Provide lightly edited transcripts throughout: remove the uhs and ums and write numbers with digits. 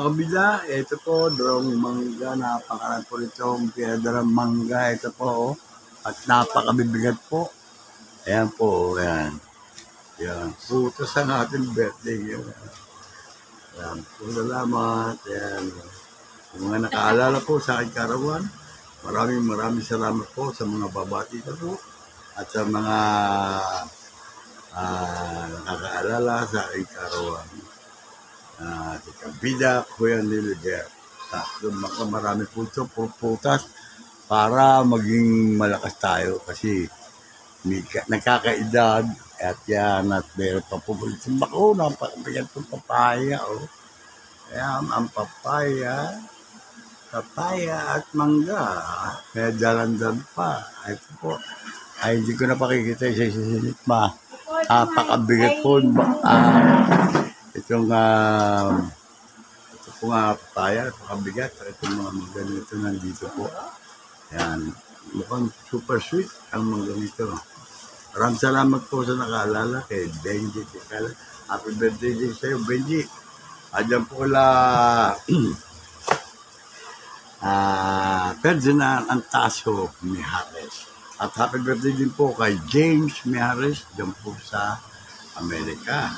Kabila, ito po, dalawang mangga, napakarami po itong pinadalang mangga, ito po, oh. At napakabibigat po. Ayan po, ayan. Ayan, putos ang ating birthday. Ayan po, salamat. Ayan. Yung mga nakaalala po sa aking karawan, maraming salamat po sa mga babati ko po at sa mga nakakaalala sa aking karawan. Si Kabida, Kuya Niliger. Marami po ito, putas para maging malakas tayo kasi nagkakaedad at yan at meron pa po ito. Bako, napakabigat po papaya. Oh. Ayan, ang papaya at mangga. Kaya dalandan pa. Ito po. Ay, hindi ko na pakikita sa sisilip ma. Napakabigat po. Ito po nga papaya, napakabigat. Itong mga mangga nito nandito po. Ayan. Mukhang super sweet ang mangga nito. Maraming salamat po sa nakaalala kay Benji. Happy birthday din sa'yo, Benji. Adyan po Ferdinand Antasio Mijares. At happy birthday din po kay James Mijares dyan po sa Amerika.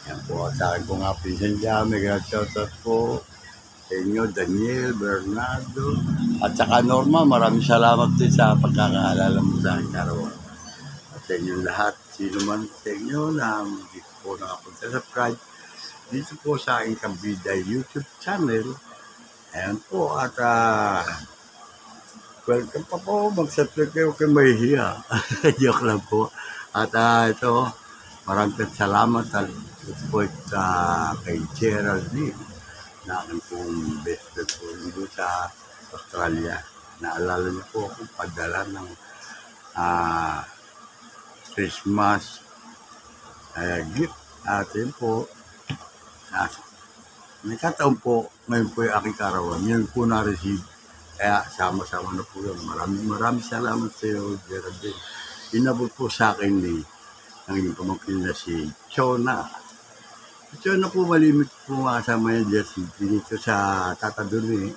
Yan po, at sa akin po nga pinsan dyan, may shoutout po sa inyo, Daniel, Bernardo, at saka Norma. Maraming salamat din sa pagkakaalala mo sa akin karawan. At sa inyo lahat, sino man sa inyo na hindi po nakapunta-subscribe dito po sa aking Kabida YouTube channel. Ayan po, at welcome pa po, mag-subscribe kayo kay Mahihiya. Joke lang po. At ito, maraming salamat at ito po kay Geraldine na aking pong best friend po dito sa Australia. Naalala niyo po ako padala ng Christmas gift. At yun po, nagkataon po, ngayon po yung aking karawan. Yun po na-receive. Kaya sama-sama na po yun. Maraming salamat sa iyo, Geraldine. Inabot po sa akin ng inyong pamangkin na si Chona. Si Chona po malimit po kasama niya dito sa Tataduni.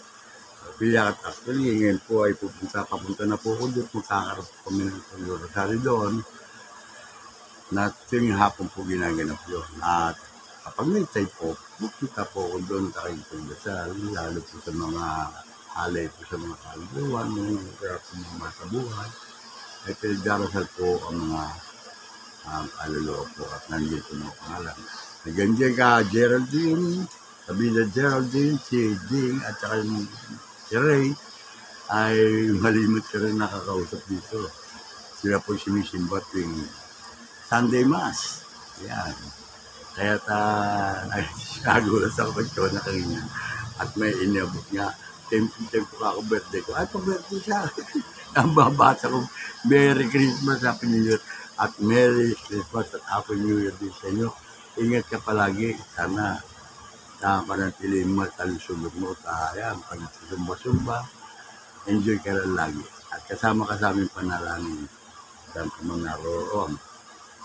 Piyak at actually, ngayon po ay papunta na po ko doon. Magkakaroon po kami ng Rosary doon. Na tuwing hapon po ginaganap yun. At kapag may time po, pupunta po ako doon sa aking pagdasal, lalo po sa mga halay po sa mga kaluluwan, mga hirap po mga sa buhay. Ay pinagdarasal po ang mga kaluluwa po at nandito mga pangalan. Nagandiyan ka Geraldine, Kabida Geraldine, si Ding at saka si Ray ay malimit ka rin nakakausap dito. Sila po sinisimba tuwing Sunday Mass. Yan. Kaya nagulat ako pag siya na kanina. At may inabot nga. Tempo ka ako birthday ko. Ay, pag-birthday siya. Ang babasa ko, Merry Christmas, Happy New Year. At Merry Christmas at Happy New Year din sa inyo. Ingat ka palagi. Sana panatili mo at talusunod mo. Ayan, pag sumba-sumba, enjoy ka lang lagi. At kasama ka sa aming panalangin. Saan ka mga naroon.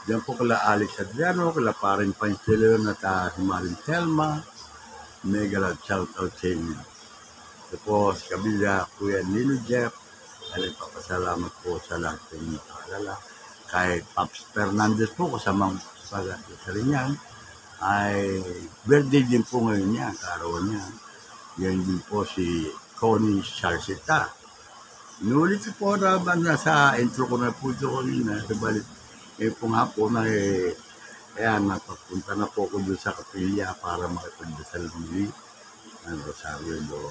Diyan po kala Alex Adriano, kala parin Panchelon at si Marin Telma. Mega love shoutout sa inyo. Ito po si Kabila, Kuya Nilo Jeff. Ay nagpapasalamat po sa lahat ng nakaalala. Kay Pops Fernandez po, kasamang pag-alit sa rin yan, ay birthday din po ngayon niya, kaarawan niya. Yan din po si Connie Charceta. Inulit po na sa intro ko na po ito kanina, sa balik. Ngayon pong hapon ay ayan, napapunta na po ako doon sa kapilya para makipagdasal muli ng Rosario doon.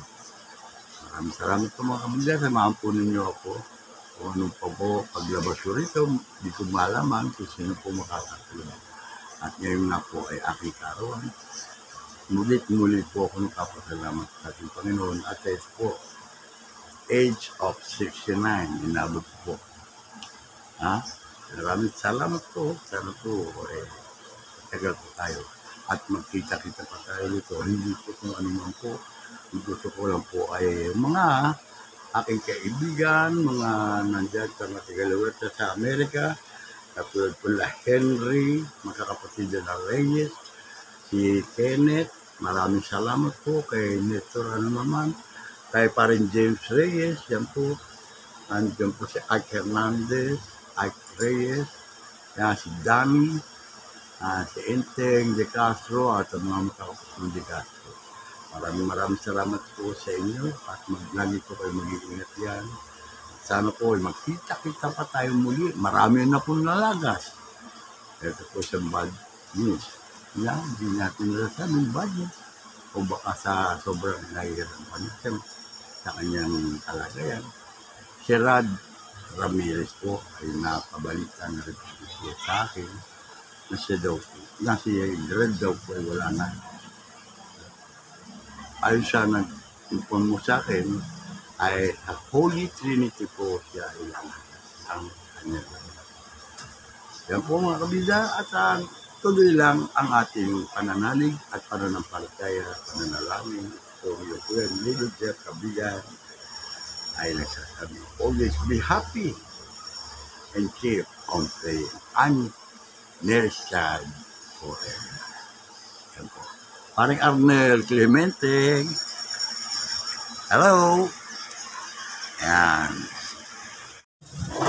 Maraming salamat po mga kamilya. Samahan po ninyo ako kung anong pa po paglabas ko rito. Hindi ko malaman kung sino po makakatulong. At ngayon na po ay aking karawan. Muli po ako nagpapasalamat sa ating Panginoon. At ito po, age of 69, inabot po. Maraming salamat po. Sana po, tagal po tayo. At magkita-kita pa tayo nito. Hindi po kung ano man po. Gusto ko lang po ay mga aking kaibigan, mga nandyan sa matigalawat sa Amerika. Katulad po la Henry, magkakapatid na Reyes, si Kenneth, Maraming salamat po kay Nestor naman, kay parin James Reyes, yan po. Andiyan po si Ike Hernandez, Ike Reyes, yan si Danny, si Enteng De Castro at ang mga makakapatid De Castro. Maraming salamat po sa inyo at lagi po kayo mag-iingat yan. Sana po magkita-kita pa tayo muli. Marami na po nalagas. Ito po sa bad news. Yan, hindi natin nasasabi bad news. O baka sa sobrang nahihirapan natin sa kanyang kalagayan. Si Rad Ramirez po ay napabalitan na rin sa akin na siya daw po, na si Red daw po ay wala na. Ayun siya nag-inform mo sa akin ay sa Holy Trinity po siya ilalagay ang kanyang. Yan po mga kabida at tuloy lang ang ating pananalig at pananampalataya, pananalangin. So yung po yan, Little Jeff Kabigan ay nagsasabi, always be happy and keep on praying. I'm Nere's child forever. Yan po. Parang Arnel Clemente. Hello. Yan.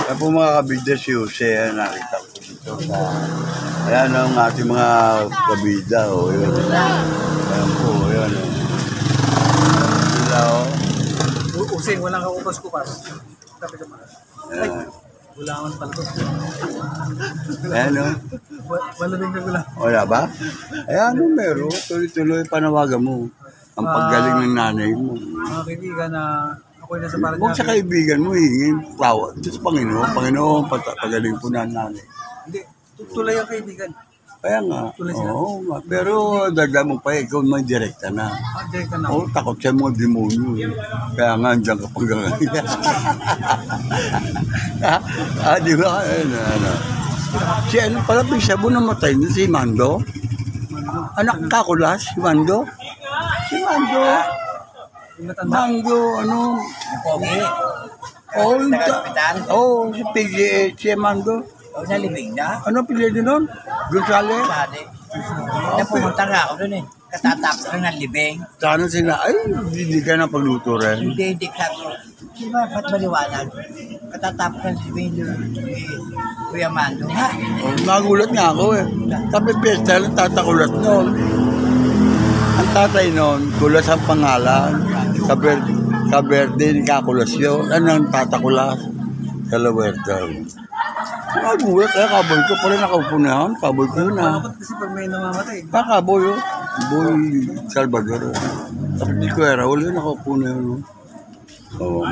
Yan po mga kabida si Jose, nakita ko dito sa, ayan ang ating mga kabida, o yun. Ayan po, yun. Sila, o. Using, walang kaupas ko pa. Tapos ka pa. Ayan. Wala akong paltos. Ayan, o. Wala din ka wala. Wala ba? Ayan, o, meron. Tuloy-tuloy panawagan mo. Ang paggaling ng nanay mo. Mga kaibigan na ako'y nasa Parañaque. Huwag sa kaibigan mo, hingin tawad. Diyos Panginoon, Panginoon, pagaling po na nanay. Hindi, tulay ang kaibigan. Kaya nga, oo nga. Pero dagdag mo pa, ikaw may direkta na. Direct ka na. Oo, takot siya mga demonyo. Kaya nga, andyan ka pag di ba? Si ano pala, Pisabo namatay na si Mando. Anak kakulas, si Mando. Si Mando. Yung matanda. Mando, ano? Pogi. Oo, si PGA, si Mando. O, nalibing na. Ano pinili nun? Gonzales? Sali. Napumunta nga ako doon eh. Katatapos lang ng libing. Sana sila, ay, hindi ka na pagluto rin. Hindi ka. Di ba, ba't maliwanag? Katatapos ng libing doon. Kuya Mando. Ha? Oh, nagulat nga ako eh. Sabi piyesta lang tatakulat noon. Ang tatay noon, kulas ang pangalan. Kaberde ni Kakulas yun. Anong tatakulas? Kalawerta. Nagulat eh, kaboy ko. Pala nakaupo na yan. Kaboy ko yun ah. Dapat kasi pag may namamatay. Kaboy oh. Boy Salvador. Tapos di ko era, wala nakaupo na yun. Oh.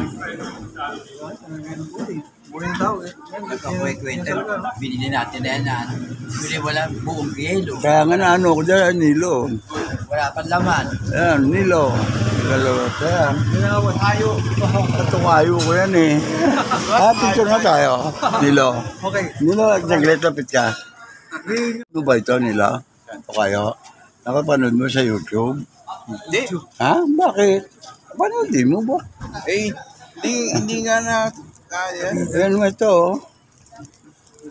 Buhay ng tao eh. Nagkakwek-kwenta. Binili natin na yan na. Bili wala buong kilo. Kaya nga na ano ko dyan, Nilo. Wala pang laman. Ayan, Nilo. Kalawerta yan. Ayo. Tumayo ko yan eh. Picture na tayo. Nilo. Okay. Nilo, naglet lapit ka. Ano ba ito nila? O kayo? Nakapanood mo sa YouTube? Hindi. Ha? Bakit? Panoodin mo ba? Eh, hindi nga na kaya. Ayan mo ito oh.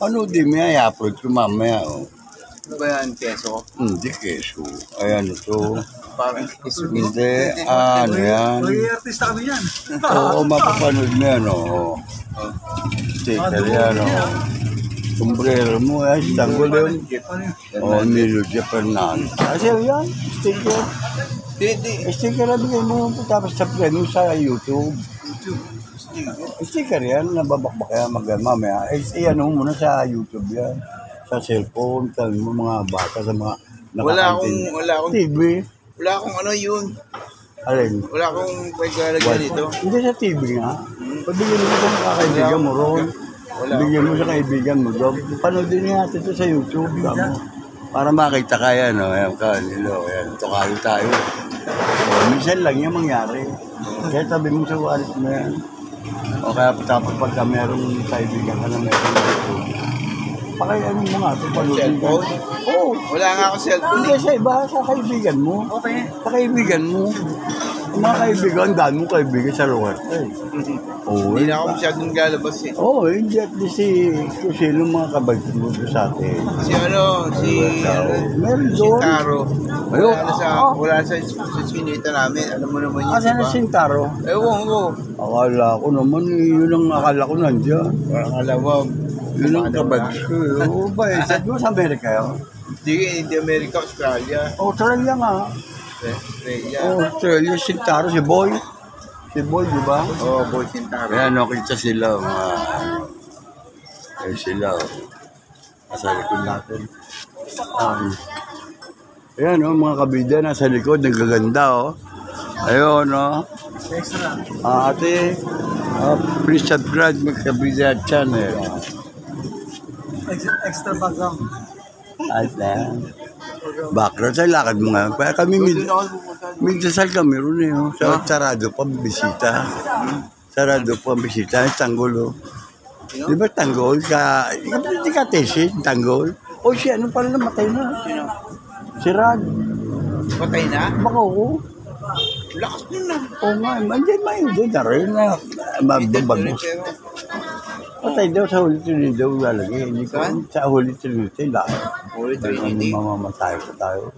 Panoodin mo yan, i-upload ko mamaya oh. Ano ba yan, keso? Hindi keso. Ayan ito. Parang keso. Hindi, ano yan. May artista kami yan. Oo, mapapanood mo yan oh. Sticker yan oh. Sombrero mo yan, tanggol yun. Oh, Nilo Fernandez. Kasi yan, sticker. Sticker na bigay mo tapos sa premium sa YouTube. Sticker yan, nababakbak yan, mamaya. Ano muna sa YouTube yan. Sa cellphone, talagang mo mga bata sa mga Wala akong TV. Wala akong ano yun. Alin? Wala akong paglalagyan dito. Hindi sa TV nga. Pabigyan mo sa mga kaibigan mo ron. Bigyan mo sa kaibigan mo doon. Panoodin niya natin ito sa YouTube. Para makita ka yan, no? Ayan ka, Nilo. Ayan, tukalo tayo. So, minsan lang yung mangyari. Kaya sabi mo sa wallet mo yan. O kaya tapos pagka merong kaibigan ka na merong YouTube. Pakailan mo nga ito, panoodin ka. Cellphone? Oo. Wala nga akong cellphone. Hindi sa iba, sa kaibigan mo. Okay. Sa kaibigan mo. Mga kaibigan, dami mong kaibigan sa lugar. Oo, Hindi na ako masyadong galabas eh. Oo, hindi at least kung sino mga kabagin mo sa atin. Si Meron si doon. Taro. Ayun. Wala sa sinita namin. Alam mo naman yun, Asan di na ba? Sintaro? Ewan ko. Akala ko naman, yun ang akala ko nandiyan. Parang alam mo. Yun ang kabagin ko. Oo ba eh, sabi mo sa Amerika yun? Hindi Amerika, Australia. Australia nga. Australia. Australia, Sintaro, si Boy. Si Boy, di ba? Oo, Boy Sintaro. Ayan, nakita sila. Ayan sila. Nasa likod natin. Ayan, mga kabida, nasa likod. Nagaganda, oh. Ayun, oh. Extra. Ate, please subscribe mga kabida channel. Extra background. Ate. Background sa lakad mo nga. Kaya kami may dasal kami ron eh. Oh. Sarado pa bisita. Sarado pa bisita. Tanggol, oh. Di ba tanggol ka? Hindi ka tesin, tanggol. O siya, ano pala namatay na? Si Rad. Patay na? Baka ako. Lakas nun na. Oo nga, hindi na rin na mababagos. Patay daw sa huli daw lalagay. Hindi ko sa huli lahat. Huli Ano mamamatay ko tayo.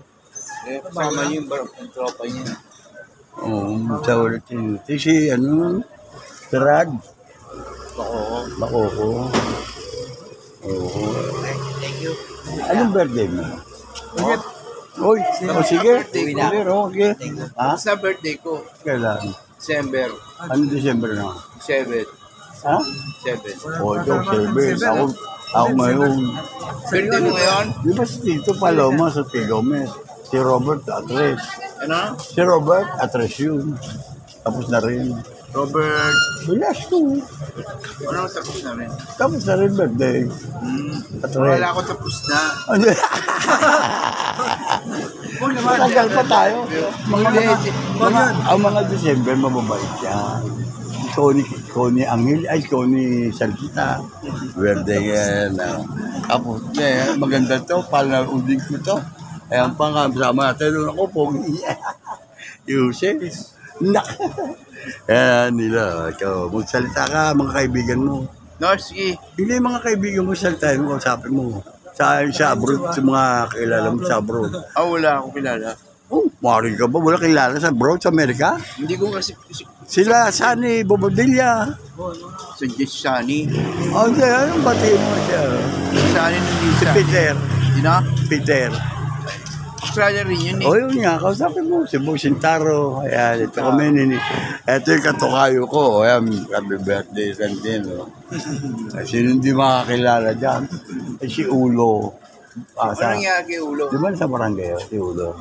Kasama niyo yung tropa niya. Oo, sa huli si si Rad. Bako ko. Oo. Thank you. Anong birthday mo? Uy, sige. Okay. Ha? Sa birthday ko, Kailan? December Ano December na? 7. Ha? 7. O, ito, December. Ako ngayon. Birthday mo ngayon? Di ba si Tito Paloma sa Tigome? Si Robert Atres. Ano? Si Robert Atres yun. Tapos na rin. Robert. Bilas to. Ano tapos na rin? Tapos na rin birthday. Atres. Wala ako tapos na. Matagal pa tayo. Ang mga December, mababait yan. Connie Angel, ay Connie Salkita. Birthday yan. Tapos, maganda to. Pala unding ko to. Ayan pa nga, sama natin. Ako po. Yuse. Ayan nila. Ikaw, magsalita ka, mga kaibigan mo. No, sige. Hindi mga kaibigan mo salita mo, kausapin mo. Sa abroad, sa mga kilala mo sa abroad. Wala akong kilala. Oh, maaaring ka ba? Wala kilala sa abroad, sa Amerika? Hindi ko kasi Sila, Sunny Bobadilla. sa Sunny. Oh, hindi. Anong batiin mo siya? Sunny nandito Si siya. Peter. Sino? Peter. Australia rin yun eh. O, yun nga. Kausapin mo. Si Bo Sintaro. Ayan, ito kami. Ito yung katukayo ko. Ayan, happy birthday rin din. Oh. Sino hindi makakilala dyan? Si Ulo. Ano nangyari kay Ulo? Di ba sa barangay, si Ulo?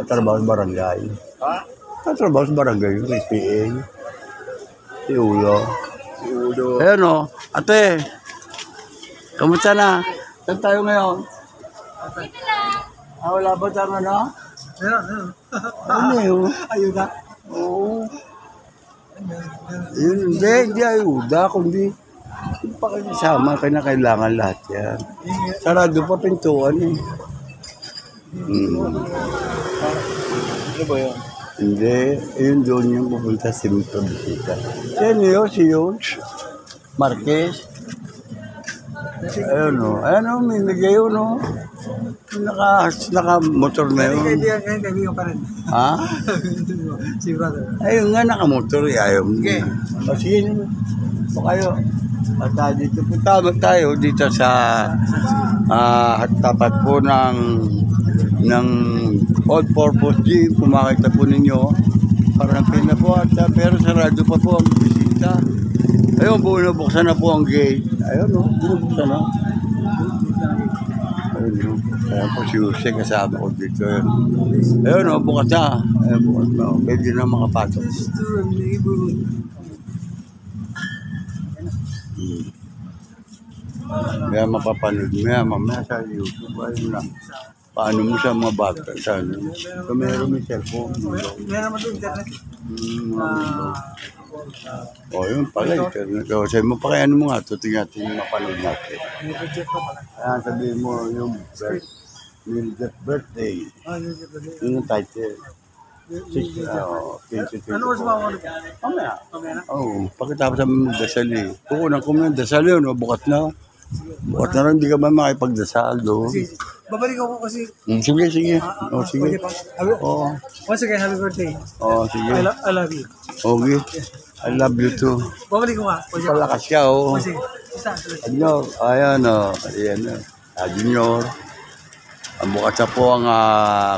Katrabaho sa barangay. Ha? Katrabaho sa barangay, yung PA. Si Ulo. Si Ulo. Ayan o, ate. Kamusta na? Saan tayo ngayon? Wala ba tayo ano? Meron. Ano yun? Ayuda. Oo. Yun, hindi ayuda, kundi yung pa kayo sama, kailangan lahat yan. Sarado pa pintuan eh. Ano ba yun? Hindi, yun doon yung pupunta si Mito Bisita. Yan yun, si George Marquez. Ayun o, may nagay yun o. Naka-motor na yun. Kaibigan pa rin. Ha? Si brother. Ayun nga, naka-motor eh, ayaw mo. Okay. O sige naman. O kayo. At dito po tayo dito sa tapat po ng All Purpose Gym. Kung makita po ninyo, parang pina po at pero sarado pa po ang bisita. Ayun, binubuksan na po ang gate. Ayun o, binubuksan na. Ayun o, kaya po si Jose kasama ko dito. Ayun o, bukas na. Ayun, bukas na. Pwede na makapasok. Kaya mapapanood mo yan, mamaya sa YouTube, ayun lang. Paano mo sa mga bata? Saan? Kung meron may cellphone. Meron naman doon internet. O, yun pala, internet. O, sabi mo pa kaya ano mo nga, tingnan yung mapanood natin. Ayan, sabihin mo yung Mildred birthday. Yun yung title. Ano oras ba ako ulit? Mamaya. Mamaya na? Oo, pagkatapos namin magdasal eh. Kukunan ko muna ng dasal yun, bukat na. Bukat na rin, hindi ka ba makipagdasal doon. Sige. Babalik ako kasi. Sige, sige. Sige. Pwede pa. Oo. Once again, happy birthday. Sige. I love you. Okay. I love you too. Babalik ko nga. Pwede pa. Palakas ka, oo. Sige. Isa. Junior, ayan o. Ayan o. Junior. Ang bukas na po ang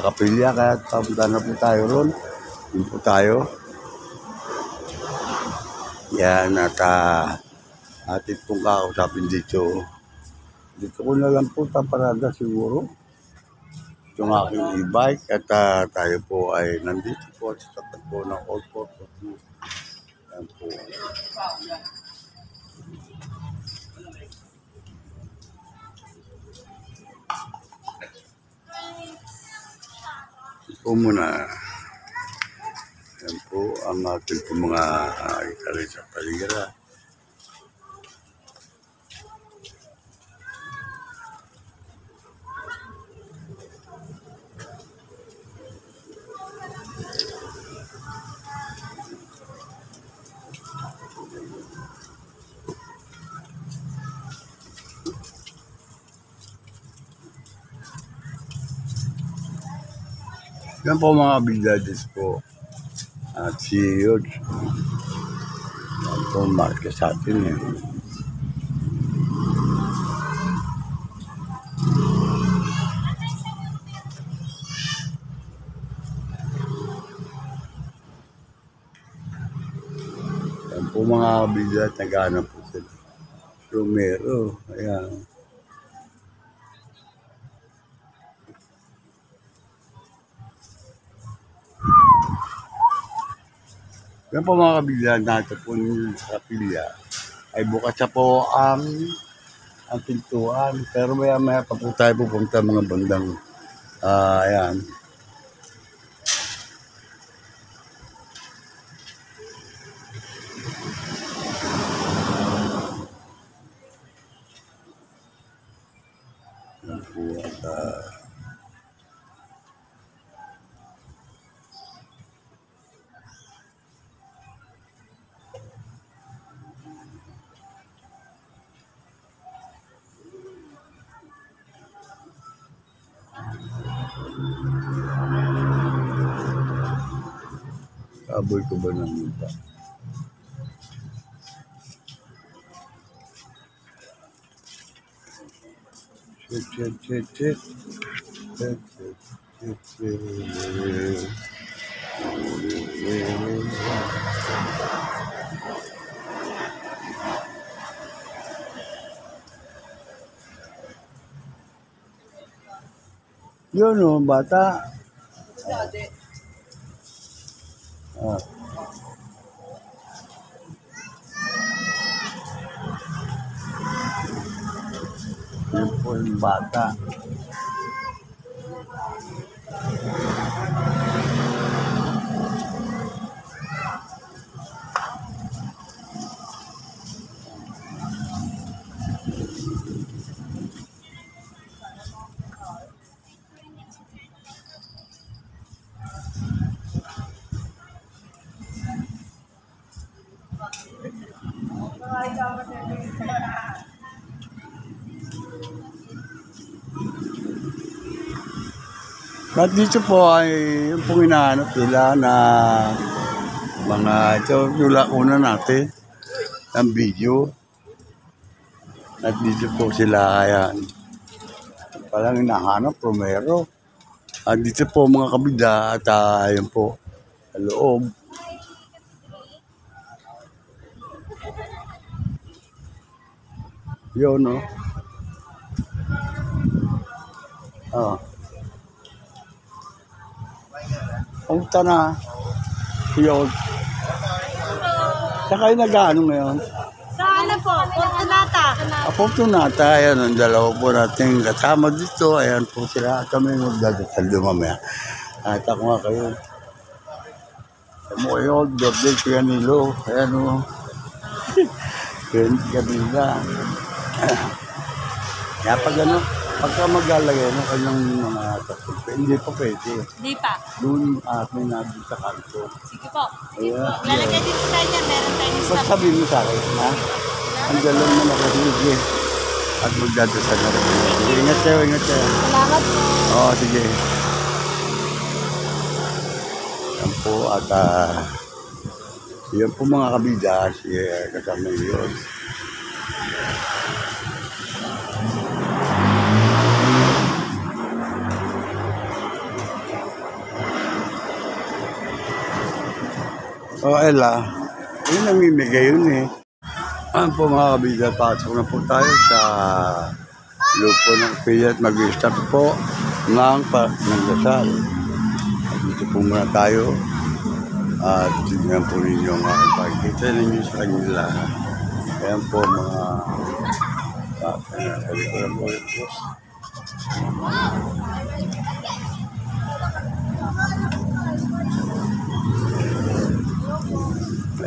kapilya, kaya papunta na po tayo ron. Yun po tayo. Yan, at atin pong kakausapin dito. Dito ko na lang po taparada siguro. Itong aking e-bike at tayo po ay nandito po sa tapat po ng Old Port of Blue. Yan po. Ito muna. Yan po ang ating po mga ikari sa paligira. Yan po mga bigladis po. At si George. Yan po market sa atin eh. Yan po mga biglad, naghanap po sila. Romero. Ayan. Yan po mga kabiglan natin po sa kapilya ay bukas na po ang pintuan. Pero maya pa po tayo pupunta mga bandang ayan. Yan po at aboy ko ba ng muta? Shit. Yun o, bata. Yun po yung bata. At dito po ay yung pong hinahanap nila na mga ito una natin ng video. At dito po sila ayan. Palang hinahanap, Romero. At dito po mga kabida at ayun po sa loob. Yun no. Pumunta na. Yun. Saka yung nag-ano ngayon? Sa ano po? Fortunata. Fortunata, ayan, ang dalawa po natin kasama dito. Ayan po sila. Kami magdadasal lumamaya. At ako nga kayo. Mo yun, birthday ko yan nilo. Ayan o. Kaya kabila. Kaya pag Pagka maglalagay ng kanyang mga tatupe, hindi pa pwede. Di pa. Doon atin na doon sa kanto. Sige po. Ayan. Lalagay din sa kanya. Meron tayong Basta stop. sabihin mo sa akin, ha? Ang galang mo na kasi, sige. At magdadasal na rin. Sige, ingat kayo, ingat kayo. Salamat po. Oo, sige. Yan po, at yan po mga kabida, kasama yun. Ella, yun ang mimigay yun eh. Ano po mga kabida, pasok na po tayo sa lupo ng Piyat. Mag-start po ng dasal. Dito po muna tayo. At tignan po ninyo ang aking pagkita ninyo sa kanila. Ayan po mga sabi ko lang po yung post.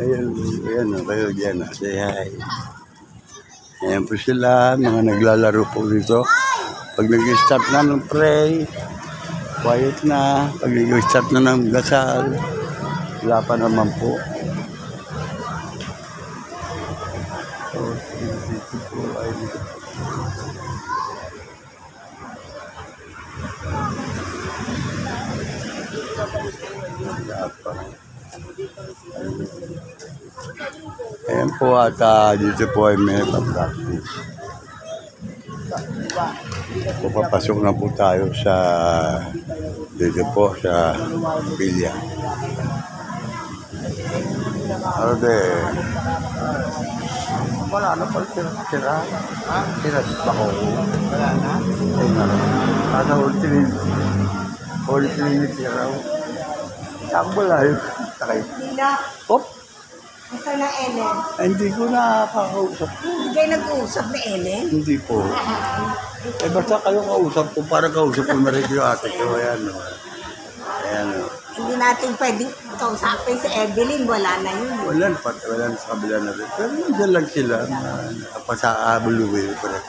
Ayan, kayo dyan. Say hi. Ayan po sila, mga naglalaro po dito. Pag nag-start na ng pray, quiet na. Pag nag-start na ng dasal, wala pa naman po. So, dito po ay wala pa. Ayan po at dito po ay may practice. Papasok na po tayo sa dito po sa pilya. Ano de? Wala na pala sira. Sira pa ko. Wala na? Ayun na. Nasa ulit sira. Saan wala yun? Sakay. Pop? Asa na Ellen? Hindi ko nakakausap. Hindi kayo nag-uusap ni Ellen? Hindi po. Basta kayo kausap ko, para kausap ko na rin yung ate ko. Ayan o. Ayan o. Hindi natin pwedeng kausapin si Evelyn. Wala na yun. Wala sa kabila na rin. Pero nandiyan lang sila. Napasa-abuluwi ko rin.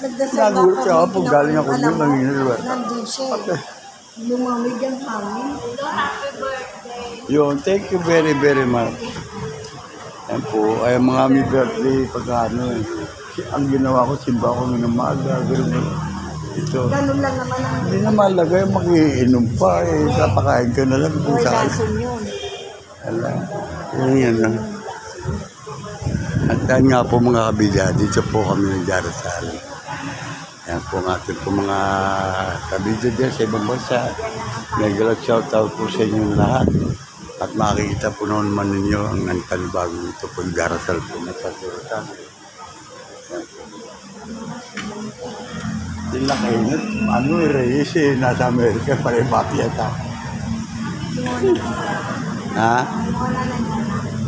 Nagdasal Nagulat ako. siya ako pag galing ako Alam doon, mo, nangingiluwa. nandun siya. Lumamig ang hangin. Happy birthday. Yun, thank you very, very much. Ayan po, ay mga may birthday pagkano eh. Ang ginawa ko, simba ko ng umaga, gano'n. Ito. Ganun lang naman ang Hindi na malagay, mag-iinom pa eh. Kapakain ka na lang kung may saan. lason yun. Ala, yan lang. At yan nga po mga kabida, dito po kami nagdarasal. Yan po ang ating po mga kabida dyan sa ibang bansa. Nagalat shoutout po sa inyo lahat. At makikita po naman ninyo ang nantanibagong ito po, nagdarasal po na sa Surutan. Sila kayo, ano Reyes eh, nasa Amerika, pare mafia ta. Ha?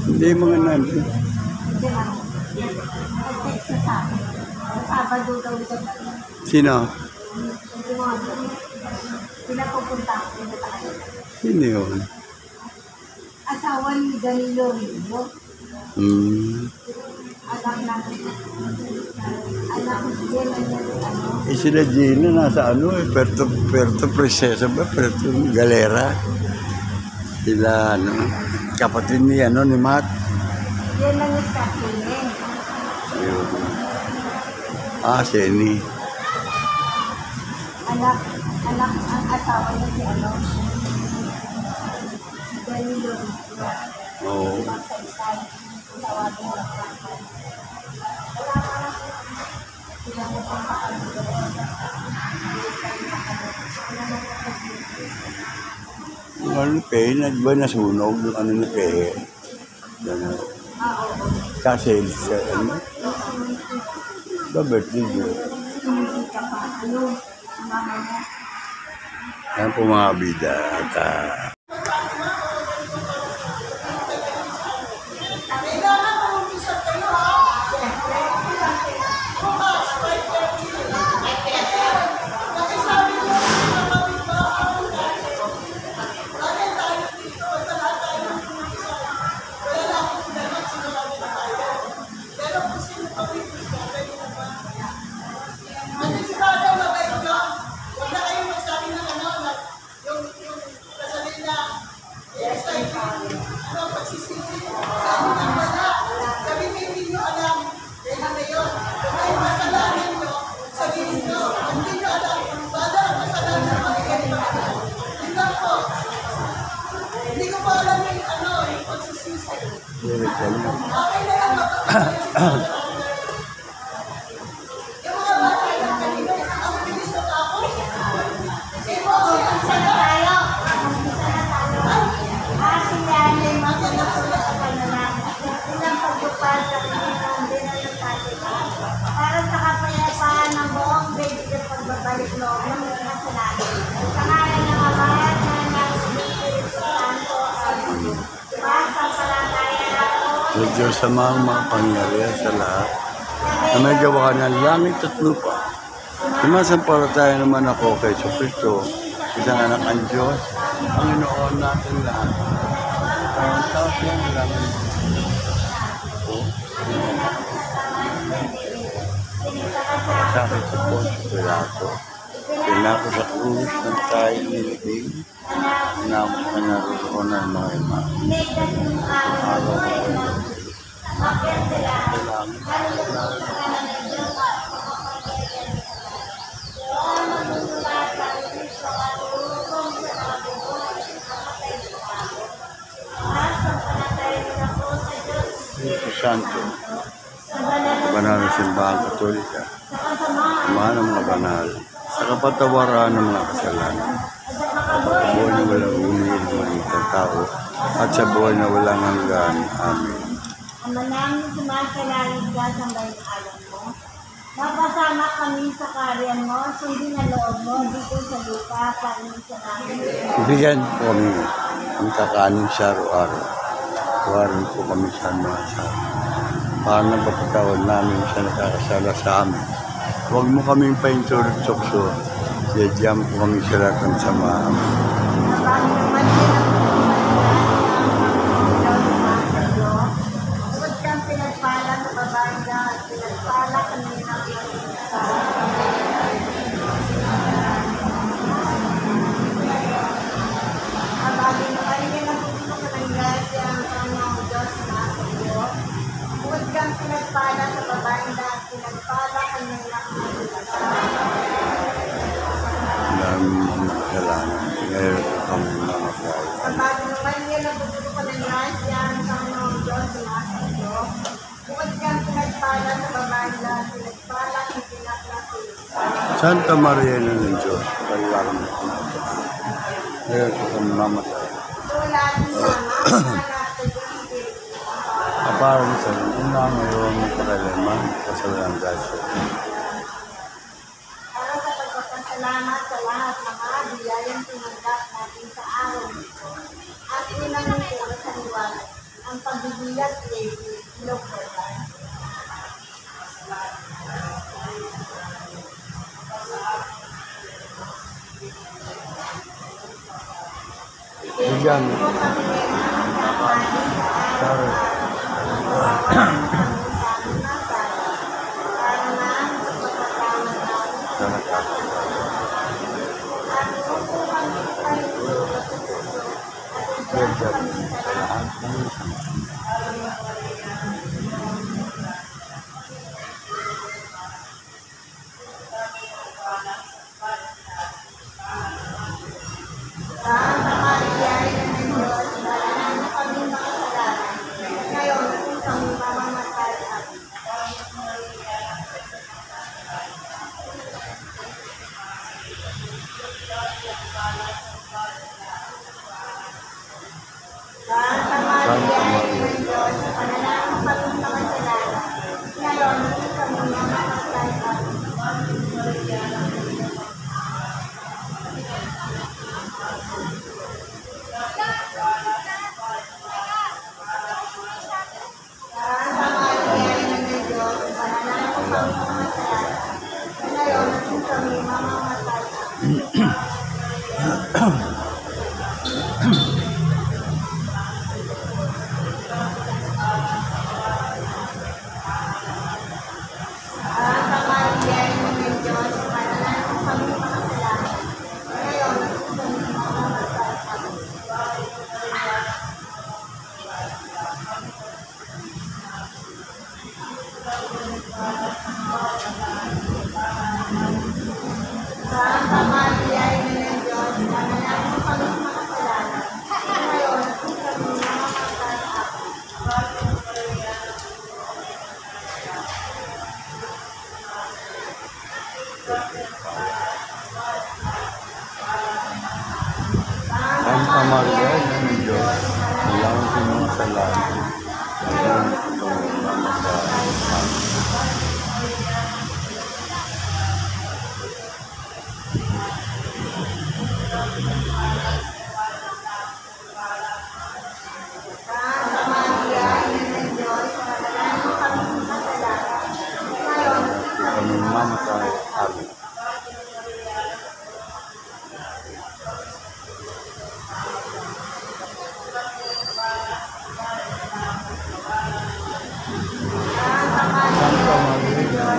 Hindi mga nandun. Sabado daw sa Sino? pinapupunta. Sino yun? Asawa ni Danilo Rizzo. Anak din ano. Sila Gina nasa ano eh, Puerto Princesa ba? Puerto Galera. Sila ano, kapatid ni Matt. Yan lang yung Kathleen. Ayun. Seni. Anak ang asawa niya si Danilo Rizzo. Oo. Magsaysay. Tawagin lang. Sila mo pang Ano pe, ba nasunog yung ano na pe? Sa sales, ano? Babert din yun. Yan po mga bida. At Lirikan niyo. Para sa kapayapaan ng buong daigdig at pagbabalik loob ng mga kasalanan. Sa ngalan ng Ama at ng Espiritu Santo. Amen. Sampalataya ako. Sa Diyos sa mga pangyarihan sa lahat, na may gawa ng langit at lupa. Sumasampalataya naman ako kay Kristo, isang anak ng Diyos, Panginoon natin lahat. Ang tao siya ng langit. Sakit sa Poncio Pilato. Pinako sa krus ng tayo nilibing. Pinako sa naroon ng mga ima. Araw ko ito. Espiritu Santo, banal na simbahan Katolika, samahan ng mga banal, sa kapatawaran ng mga kasalanan, sa pagkabuhay na walang umihil ng mga tao, at sa buhay na walang hanggan. Amen. Ang manangin sumasalangit ka sa bayang alam mo. Napasama kami sa karyan mo, sundin ang loob mo dito sa lupa, kanin sa namin. Ibigyan po kami ang kakanin sa araw-araw. Tawarin po kami sa mga sala. Para na papatawad namin sa nakakasala sa amin. Huwag mo kaming paintulot-sokso. Siyadyan po kami sa lahat ng sama. Huwag kang pinagpala sa babanda at pinagpala kami ng Abagin mo kayo ng puso ko ng grasya ang Panginoong Diyos na sa iyo. Huwag kang pinagpala sa babanda at pinagpala kami ng Dami mga kasalanan. Ngayon po kami mamatay. Abagin mo kayo ng puso ko ng grasya ang Panginoong Diyos na sa iyo. Huwag kang pinagpala sa babanda at pinagpala kami ng Santa Maria na ng Diyos, kailangan mo kami. Ngayon po kami mamatay. Tulad ng mga Aparang sa una ngayon ng pagkalaman, kasalanan dahil sa para sa pagpapasalamat sa lahat ng mga biyayang tinanggap natin sa araw nito. At unang nito sa liwanag, ang pagbibiyag kay Lokotan. bigyan. Sorry. Santa Maria ng Diyos, salamat sa mga salamat. Salamat sa pangalaman. Kami mamatay. Amen. Santa Maria,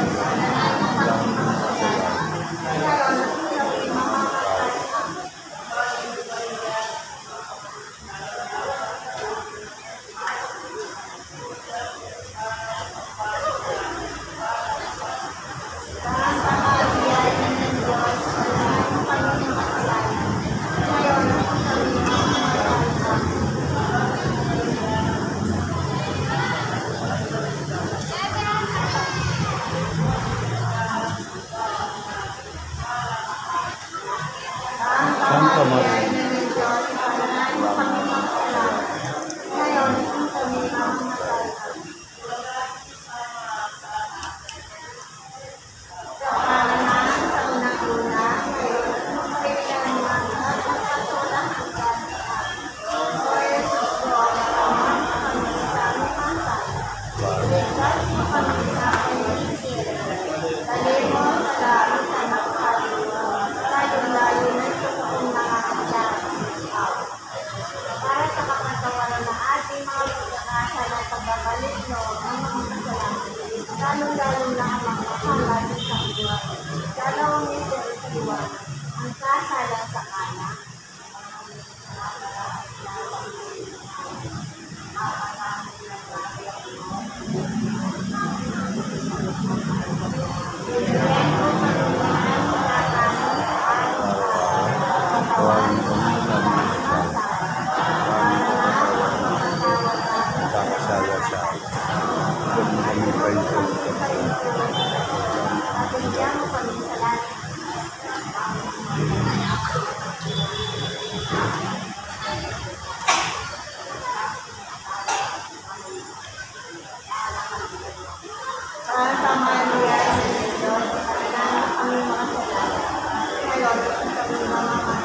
Santa Maria. Para sa kapatawaran ng ating mga pagkakasala at pagbabalik loob ng mga kasalanan, lalong-lalo na ang mga kahalan sa buhay. Dalawang ito sa iwan, ang kasala sa kanan. Tawarin kami sa mga kakasala sa akin. Huwag mo kami kayo Bigyan mo kami sa lahat. Santa Maria, Diyos, panalangin kami mga salamat. Ngayon, kami mamamatay.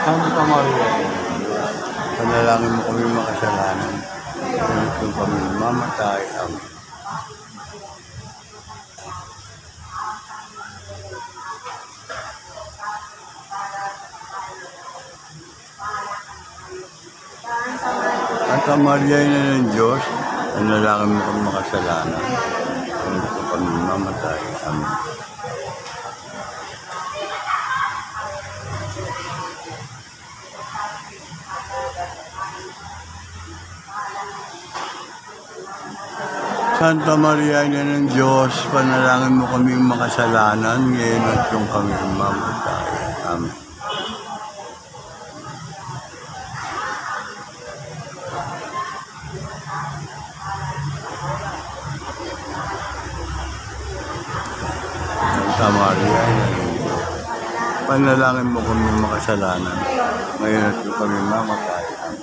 Santa Maria, panalangin mo kami makasalanan. Kung kami mamatay, amen. Santa Maria, ina ng Diyos, panalangin mo kami makasalanan. Kung kami mamatay, amen. Santa Maria, ina ng Diyos, panalangin mo kami makasalanan, ngayon at kung kami mamatay. Amen. Santa Maria, ina ng Diyos, panalangin mo kami makasalanan, ngayon at kung kami mamatay. Amen.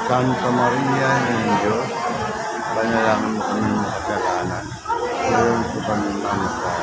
Santa Maria ng Diyos, panalangin mo kami makasalanan, ngayon po kami mamatay.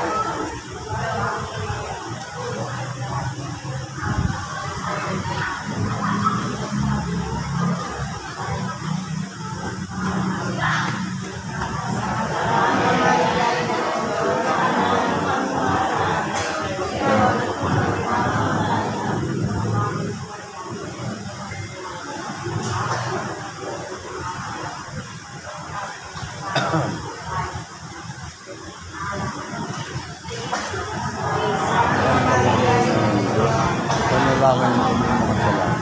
Manalangin mo kami mga kasalanan.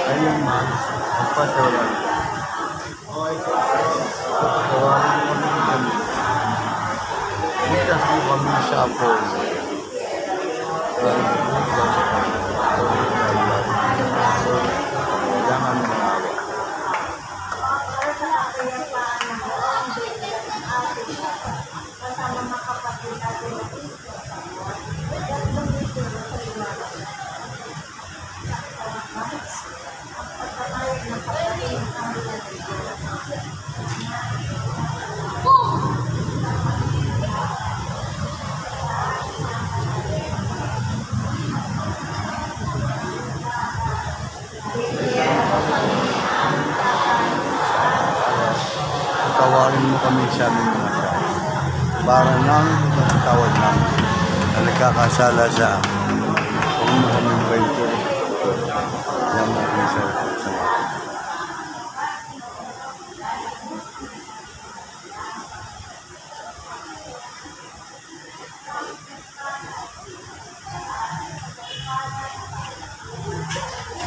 Ayun, magpasawalan. Tawarin mo kami. Itas mo kami sa apo. Jangan mengawa. Kasama mga kapatid natin. Tawarin mo kami sa aming mga kasalanan. Para namin magtawad namin na nagkakasala sa kung maraming baito. Yan mo kami sa kasalanan.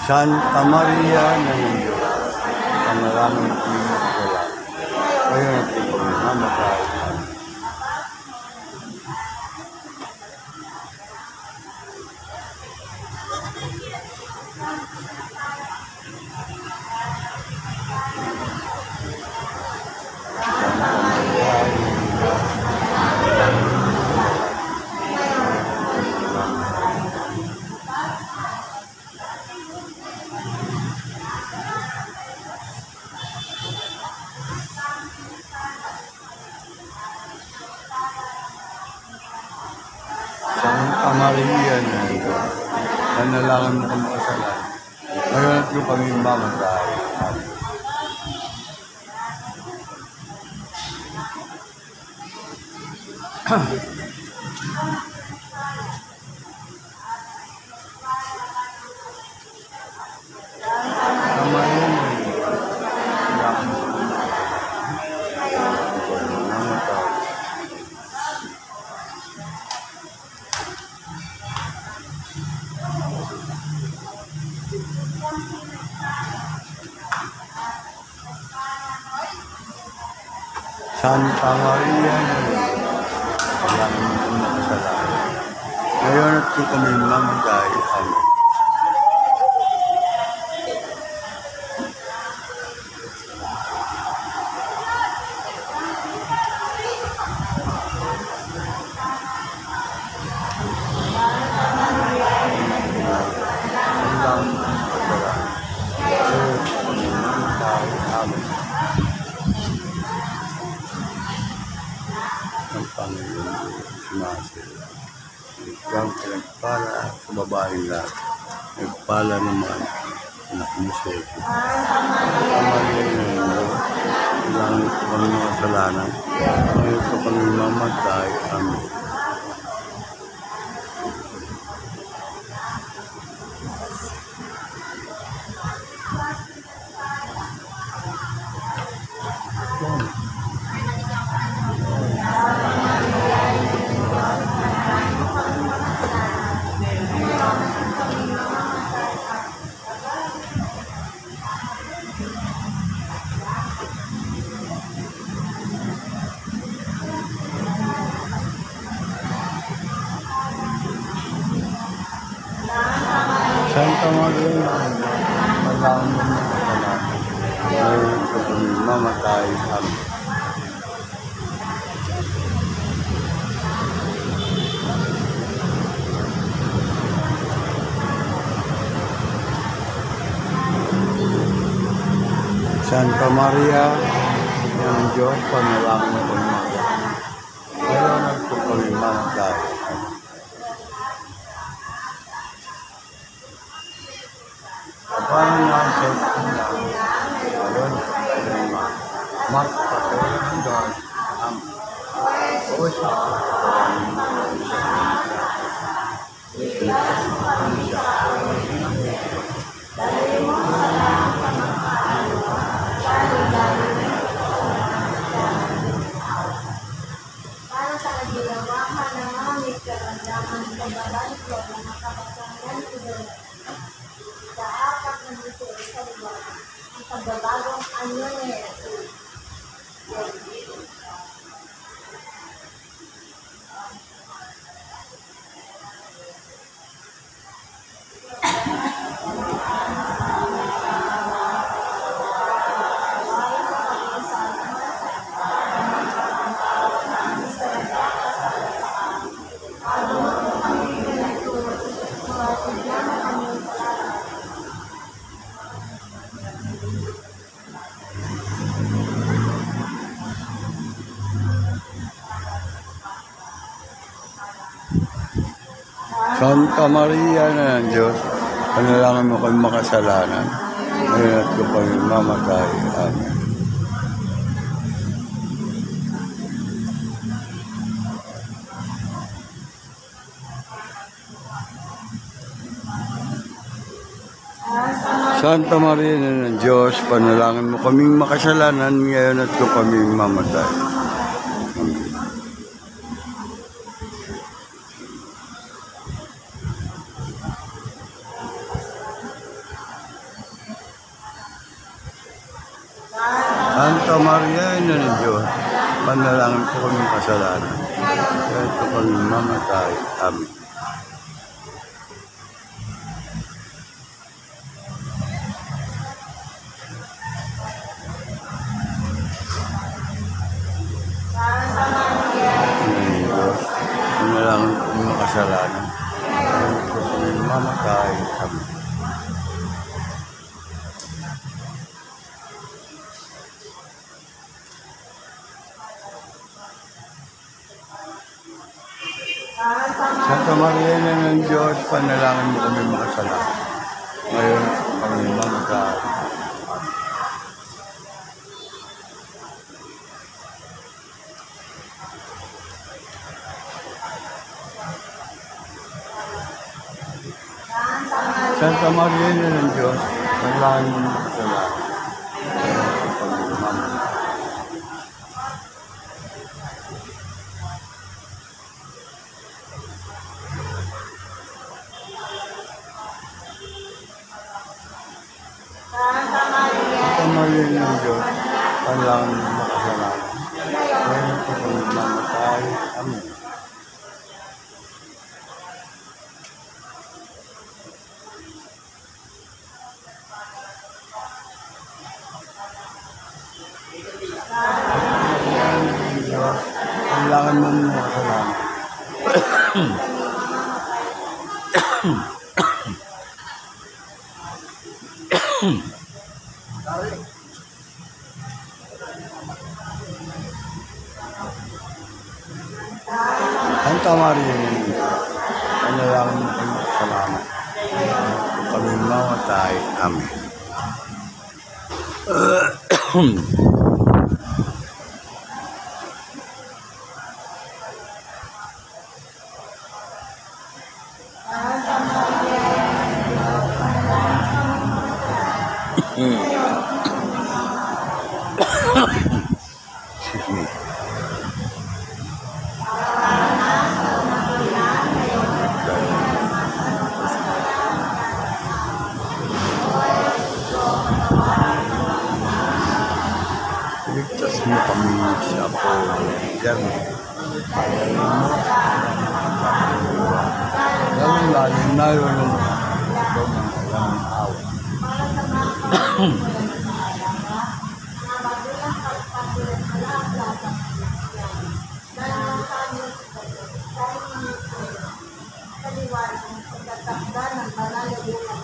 Santa Maria ng Diyos, panalangin mo kami mga kasalanan. Ngayon at kami mamatay. Santa Maria ng Diyos, Santa Maria ng Diyos, panalangin mo kami mga kasalanan. Ngayon at kami mamatay. Amen. Santa Maria ng Diyos, panalangin mo kami mamatay. Santa Maria ng Diyos, panalangin mo kami mga kasalanan. Ngayon at kami mamatay. Amen. Panalangin mo kami mga kasalanan. Ngayon at kami mamatay. Amen. Ang Panginoon sumasila. Ikaw pinagpala sa babaeng lahat. Nagpala naman anak mo sa iyo. Ang Maria ng Diyos, kailangan ko kami mga kasalanan. Ngayon ko kami mamatay. Amen. Santa Maria ng Diyos, panalangin mo mga kasalanan. Ngayon ko kami mamatay. Amen. Santa Maria ng Diyos, panalangin mo kami mga. Ngayon at kung kami mamatay. Kapanan nga sa kanya, ngayon at kami Mark, patuloy ng Diyos, ang Osa, para sa kaginawa ka ng mga may karamdaman sa babalik loob ng makapagsangan sa apat na dito sa lugar ang pagbabagong anyo ni Jesus. Santa Maria na ng Diyos, panalangin mo kami makasalanan. Ngayon at kung kami mamatay. Amen. Santa Maria na ng Diyos, panalangin mo kaming makasalanan ngayon at kung kami mamatay. Amen. Santa Maria na ng Diyos, panalangin po kami kasalanan. Kahit po kami mamatay. Amen. Panalangin po kami makasalanan. Kahit po kami mamatay. Amen. Santa Maria na ng Diyos, panalangin mo kami makasalanan. Ngayon kami mamatay. Santa Maria na ng Diyos, panalangin mo makasalanan. Ngayon kami mamatay. Santa Maria ng Diyos, panalangin mo makasalanan. Ngayon po kami mamatay. Amen. Panalangin mo makasalanan. Santa Maria ng Diyos, panalangin mo kami makasalanan. Kung kami mamatay. Amen. Excuse me. Ligtas mo kami sa Polygon. Lalong na yun ng awa. Ng banal na buhay.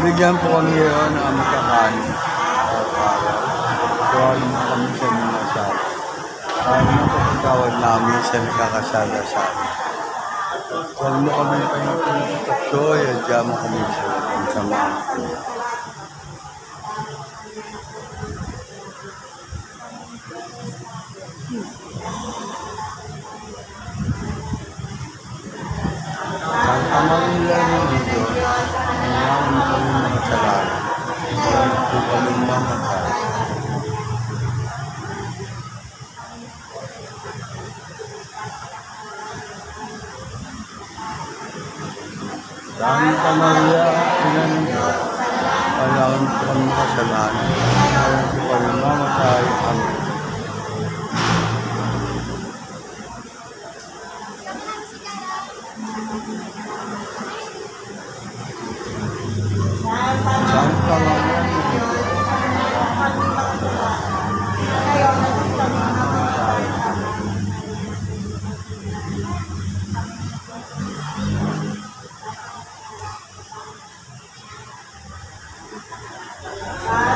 Bigyan po kami yun ng makakain. Tuwag mo kami sa mga sala. Ano mo pagkawad namin sa nakakasala sa amin. Tuwag mo kami ng pagkaksoy at diyan mo kami sa mga. Ang pamangila mo dito, kailangan mo kami mga kasalanan. Kailangan mo kami mamatay. Dahil pamangila, kailangan mo kami mga kasalanan. Kailangan mo kami mamatay. Amen. Saan ka lang Sa